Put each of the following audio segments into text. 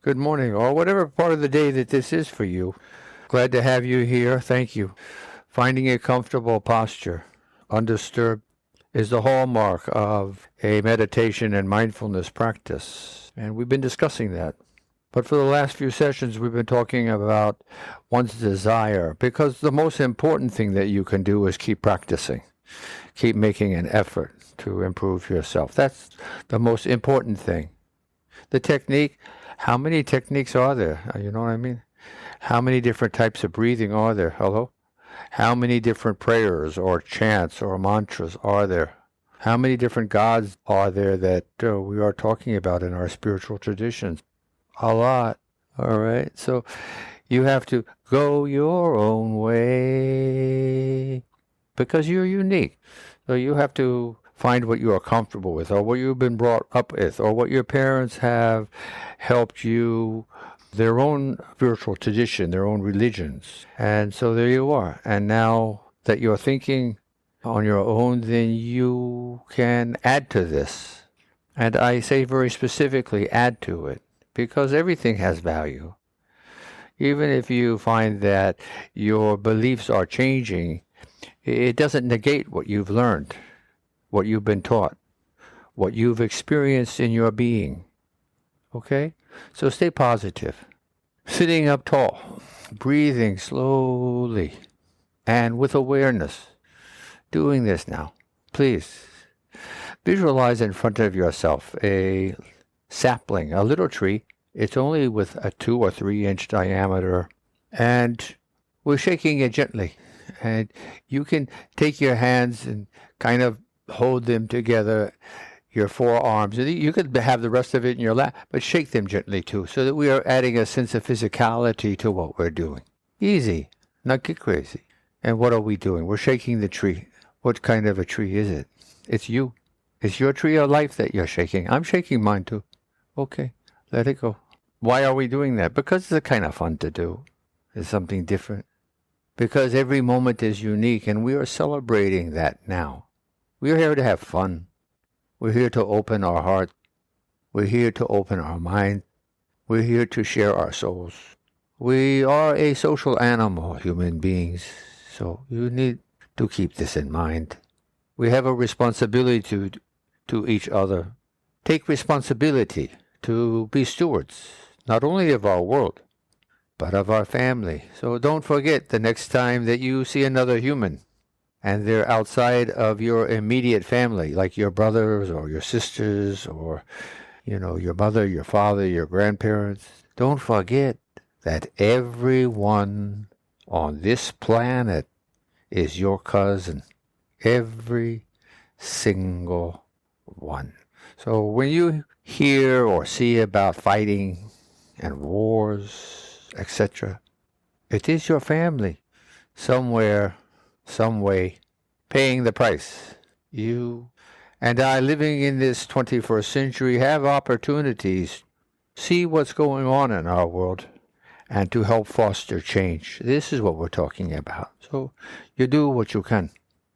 good morning, or whatever part of the day that this is for you. Glad to have you here. Thank you. Finding a comfortable posture, undisturbed, is the hallmark of a meditation and mindfulness practice. And we've been discussing that. But for the last few sessions, we've been talking about one's desire, because the most important thing that you can do is keep practicing, keep making an effort to improve yourself. That's the most important thing. The technique, how many techniques are there? You know what I mean? How many different types of breathing are there? Hello? How many different prayers or chants or mantras are there? How many different gods are there that we are talking about in our spiritual traditions? A lot. All right. So you have to go your own way because you're unique. So you have to find what you are comfortable with, or what you've been brought up with, or what your parents have helped you, their own spiritual tradition, their own religions. And so there you are. And now that you're thinking on your own, then you can add to this. And I say very specifically, add to it, because everything has value. Even if you find that your beliefs are changing, it doesn't negate what you've learned, what you've been taught, what you've experienced in your being. Okay? So stay positive. Sitting up tall, breathing slowly, and with awareness. Doing this now. Please. Visualize in front of yourself a sapling, a little tree. It's only with a 2 or 3 inch diameter, and we're shaking it gently. And you can take your hands and kind of hold them together, your forearms. You could have the rest of it in your lap, but shake them gently too, so that we are adding a sense of physicality to what we're doing. Easy, not get crazy. And what are we doing? We're shaking the tree. What kind of a tree is it? It's you. It's your tree of life that you're shaking. I'm shaking mine too. Okay, let it go. Why are we doing that? Because it's kind of fun to do. It's something different. Because every moment is unique, and we are celebrating that now. We're here to have fun. We're here to open our heart. We're here to open our mind. We're here to share our souls. We are a social animal, human beings, so you need to keep this in mind. We have a responsibility to each other. Take responsibility to be stewards, not only of our world, but of our family. So don't forget the next time that you see another human and they're outside of your immediate family, like your brothers or your sisters or, your mother, your father, your grandparents, don't forget that everyone on this planet is your cousin. Every single one. So when you hear or see about fighting and wars, etc., it is your family somewhere, some way, paying the price. You and I, living in this 21st century, have opportunities to see what's going on in our world and to help foster change. This is what we're talking about. So you do what you can.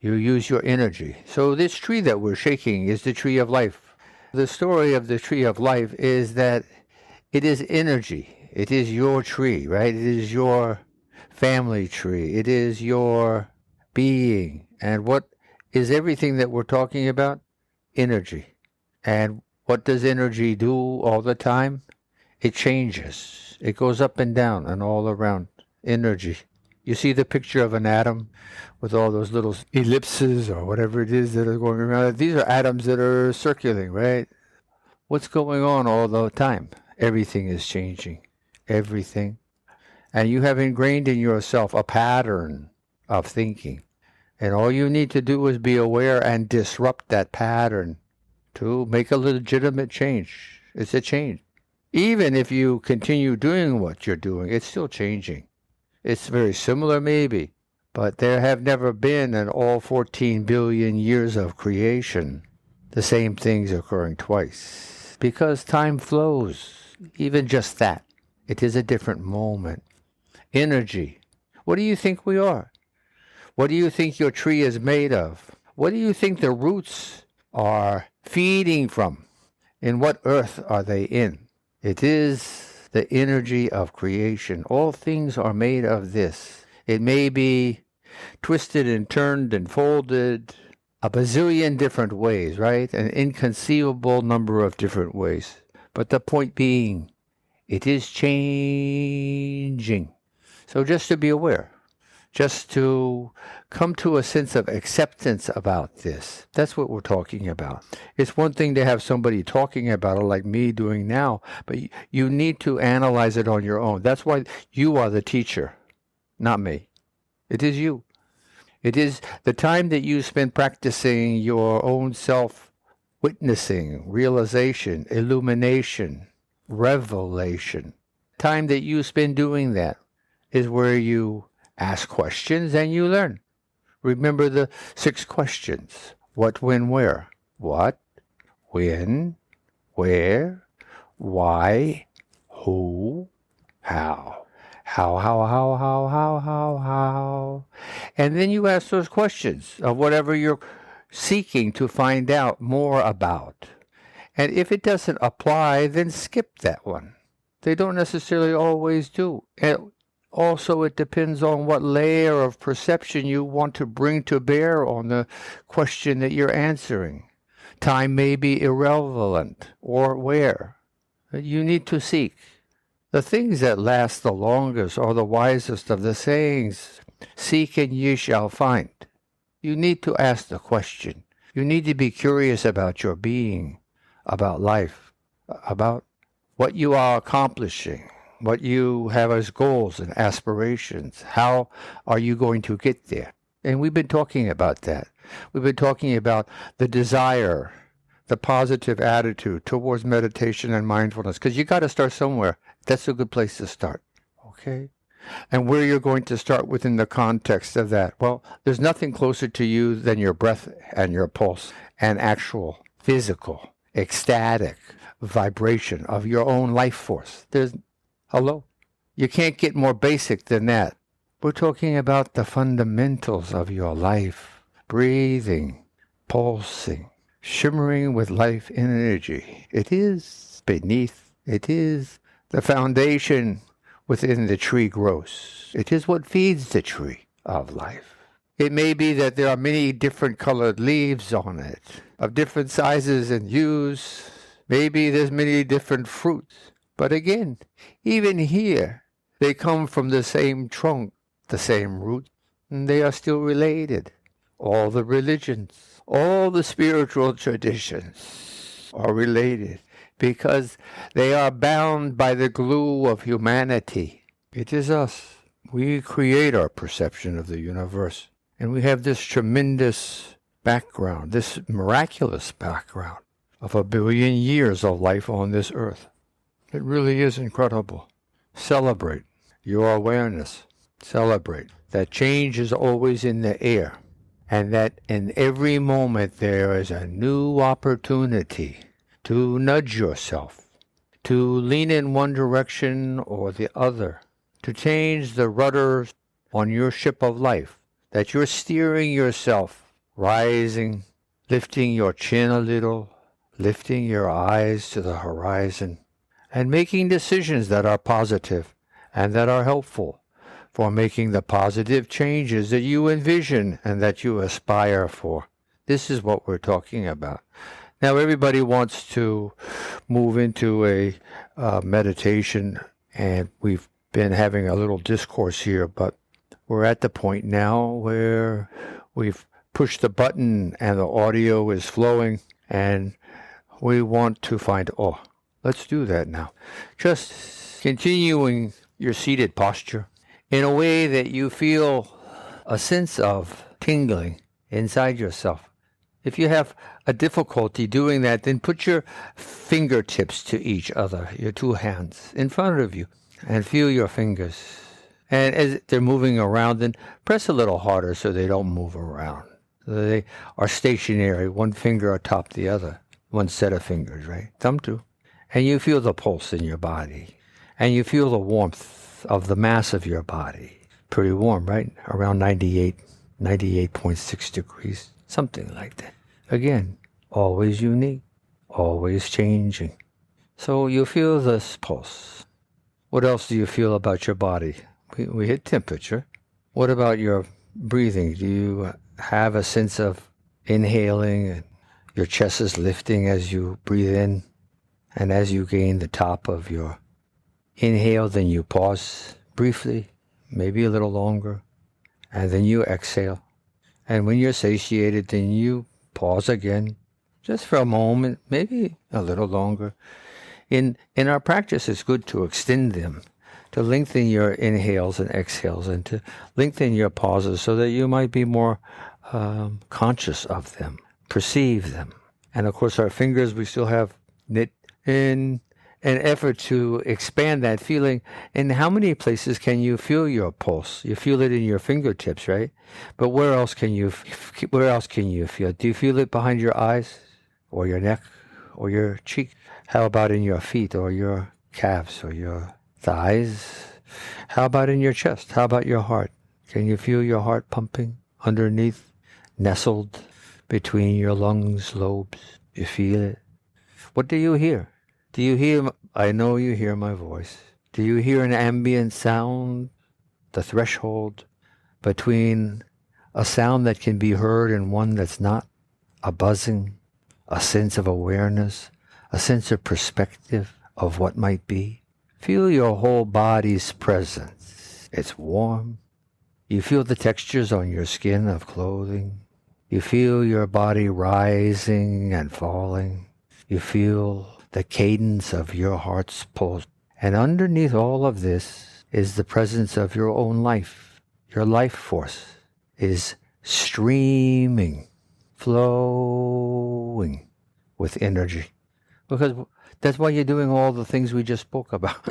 You use your energy. So this tree that we're shaking is the tree of life. The story of the tree of life is that it is energy. It is your tree, right? It is your family tree. It is your being. And what is everything that we're talking about? Energy. And what does energy do all the time? It changes. It goes up and down and all around. Energy. You see the picture of an atom with all those little ellipses or whatever it is that are going around. These are atoms that are circulating, right? What's going on all the time? Everything is changing. Everything. And you have ingrained in yourself a pattern of thinking. And all you need to do is be aware and disrupt that pattern to make a legitimate change. It's a change. Even if you continue doing what you're doing, it's still changing. It's very similar maybe, but there have never been in all 14 billion years of creation the same things occurring twice. Because time flows, even just that. It is a different moment. Energy. What do you think we are? What do you think your tree is made of? What do you think the roots are feeding from? In what earth are they in? It is the energy of creation. All things are made of this. It may be twisted and turned and folded a bazillion different ways, right? An inconceivable number of different ways. But the point being, it is changing. So just to be aware, just to come to a sense of acceptance about this. That's what we're talking about. It's one thing to have somebody talking about it like me doing now, but you need to analyze it on your own. That's why you are the teacher, not me. It is you. It is the time that you spend practicing your own self-witnessing, realization, illumination, revelation. Time that you spend doing that is where you ask questions and you learn. Remember the 6 questions. What, when, where? What, when, where, why, who, how. How. And then you ask those questions of whatever you're seeking to find out more about. And if it doesn't apply, then skip that one. They don't necessarily always do. And also, it depends on what layer of perception you want to bring to bear on the question that you're answering. Time may be irrelevant, or where. You need to seek. The things that last the longest are the wisest of the sayings. Seek and ye shall find. You need to ask the question. You need to be curious about your being, about life, about what you are accomplishing, what you have as goals and aspirations. How are you going to get there? And we've been talking about that. We've been talking about the desire, the positive attitude towards meditation and mindfulness, because you got to start somewhere. That's a good place to start, okay? And where you're going to start within the context of that. Well, there's nothing closer to you than your breath and your pulse and actual physical, ecstatic vibration of your own life force. Hello? You can't get more basic than that. We're talking about the fundamentals of your life. Breathing, pulsing, shimmering with life energy. It is beneath. It is the foundation within the tree grows. It is what feeds the tree of life. It may be that there are many different colored leaves on it, of different sizes and hues. Maybe there's many different fruits. But again, even here, they come from the same trunk, the same root, and they are still related. All the religions, all the spiritual traditions are related because they are bound by the glue of humanity. It is us. We create our perception of the universe. And we have this tremendous background, this miraculous background of 1 billion years of life on this earth. It really is incredible. Celebrate your awareness. Celebrate that change is always in the air, and that in every moment there is a new opportunity to nudge yourself, to lean in one direction or the other, to change the rudder on your ship of life, that you're steering yourself, rising, lifting your chin a little, lifting your eyes to the horizon, and making decisions that are positive and that are helpful for making the positive changes that you envision and that you aspire for. This is what we're talking about. Now, everybody wants to move into a meditation, and we've been having a little discourse here, but we're at the point now where we've pushed the button and the audio is flowing, and we want to find, let's do that now. Just continuing your seated posture in a way that you feel a sense of tingling inside yourself. If you have a difficulty doing that, then put your fingertips to each other, your 2 hands in front of you, and feel your fingers. And as they're moving around, then press a little harder so they don't move around. So they are stationary, one finger atop the other, one set of fingers, right? Thumb too. And you feel the pulse in your body. And you feel the warmth of the mass of your body. Pretty warm, right? Around 98.6 degrees, something like that. Again, always unique, always changing. So you feel this pulse. What else do you feel about your body? We hit temperature. What about your breathing? Do you have a sense of inhaling and your chest is lifting as you breathe in? And as you gain the top of your inhale, then you pause briefly, maybe a little longer, and then you exhale. And when you're satiated, then you pause again, just for a moment, maybe a little longer. In our practice, it's good to extend them, to lengthen your inhales and exhales, and to lengthen your pauses so that you might be more conscious of them, perceive them. And of course, our fingers, we still have knit in an effort to expand that feeling. In how many places can you feel your pulse? You feel it in your fingertips, right? But where else can you feel it? Do you feel it behind your eyes or your neck or your cheek? How about in your feet or your calves or your thighs? How about in your chest? How about your heart? Can you feel your heart pumping underneath, nestled between your lungs lobes? You feel it? What do you hear? Do you hear? I know you hear my voice. Do you hear an ambient sound? The threshold between a sound that can be heard and one that's not? A buzzing, a sense of awareness, a sense of perspective of what might be. Feel your whole body's presence. It's warm. You feel the textures on your skin of clothing. You feel your body rising and falling. You feel the cadence of your heart's pulse. And underneath all of this is the presence of your own life. Your life force is streaming, flowing with energy. Because that's why you're doing all the things we just spoke about.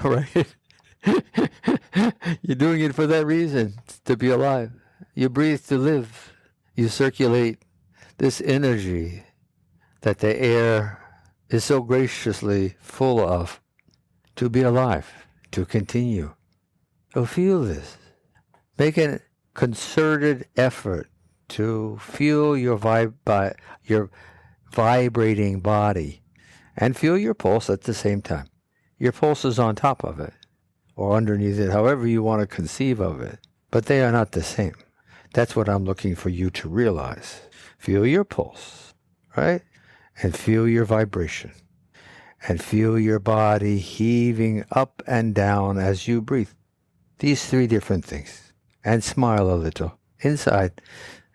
Right? You're doing it for that reason, to be alive. You breathe to live. You circulate this energy that the air is so graciously full of, to be alive, to continue. So feel this. Make a concerted effort to feel your vibrating body and feel your pulse at the same time. Your pulse is on top of it or underneath it, however you want to conceive of it, but they are not the same. That's what I'm looking for you to realize. Feel your pulse, right? And feel your vibration. And feel your body heaving up and down as you breathe. These three different things. And smile a little. Inside.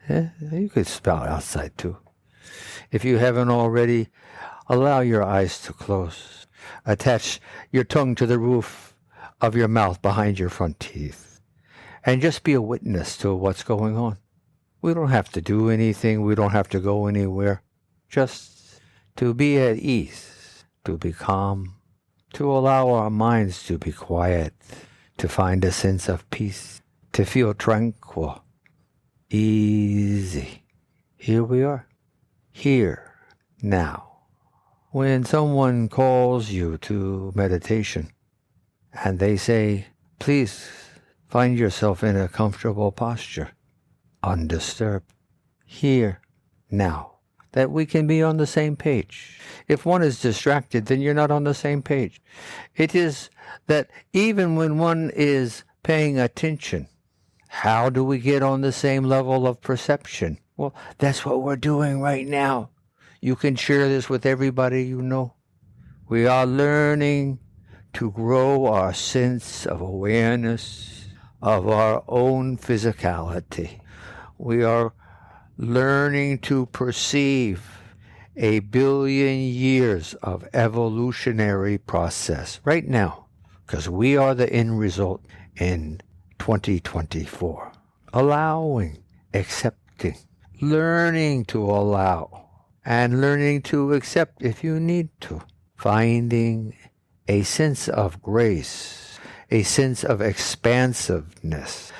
You could smile outside too. If you haven't already, allow your eyes to close. Attach your tongue to the roof of your mouth behind your front teeth. And just be a witness to what's going on. We don't have to do anything. We don't have to go anywhere. Just to be at ease, to be calm, to allow our minds to be quiet, to find a sense of peace, to feel tranquil, easy. Here we are, here, now. When someone calls you to meditation and they say, please find yourself in a comfortable posture, undisturbed, here, now. That we can be on the same page. If one is distracted, then you're not on the same page. It is that even when one is paying attention, how do we get on the same level of perception? Well, that's what we're doing right now. You can share this with everybody you know. We are learning to grow our sense of awareness of our own physicality. We are learning to perceive a billion years of evolutionary process right now, because we are the end result in 2024. Allowing, accepting, learning to allow, and learning to accept if you need to. Finding a sense of grace, a sense of expansiveness,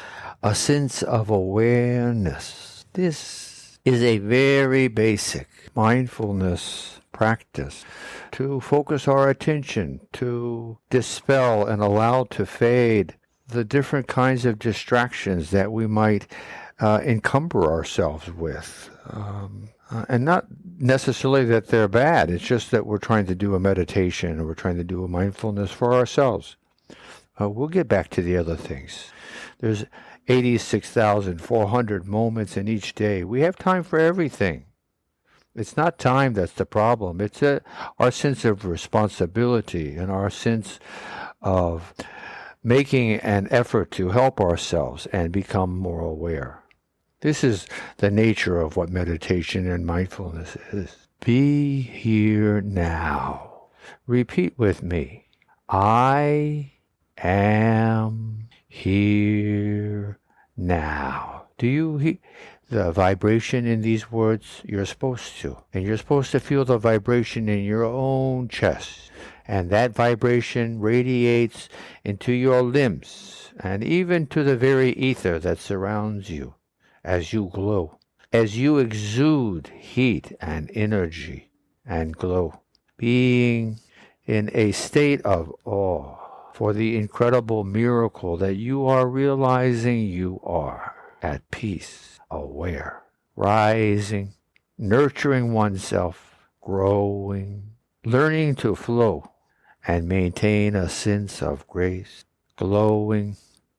a sense of awareness. This is a very basic mindfulness practice to focus our attention, to dispel and allow to fade the different kinds of distractions that we might encumber ourselves with. And not necessarily that they're bad. It's just that we're trying to do a meditation or we're trying to do a mindfulness for ourselves. We'll get back to the other things. There's 86,400 moments in each day. We have time for everything. It's not time that's the problem. It's our sense of responsibility and our sense of making an effort to help ourselves and become more aware. This is the nature of what meditation and mindfulness is. Be here now. Repeat with me. I am here now. Do you hear the vibration in these words? You're supposed to. And you're supposed to feel the vibration in your own chest. And that vibration radiates into your limbs and even to the very ether that surrounds you as you glow, as you exude heat and energy and glow, being in a state of awe for the incredible miracle that you are realizing you are at peace, aware, rising, nurturing oneself, growing, learning to flow and maintain a sense of grace, glowing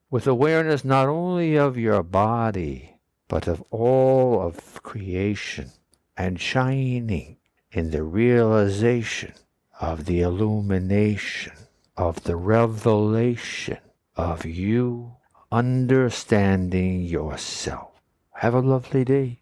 with awareness not only of your body, but of all of creation, and shining in the realization of the illumination, of the revelation of you understanding yourself. Have a lovely day.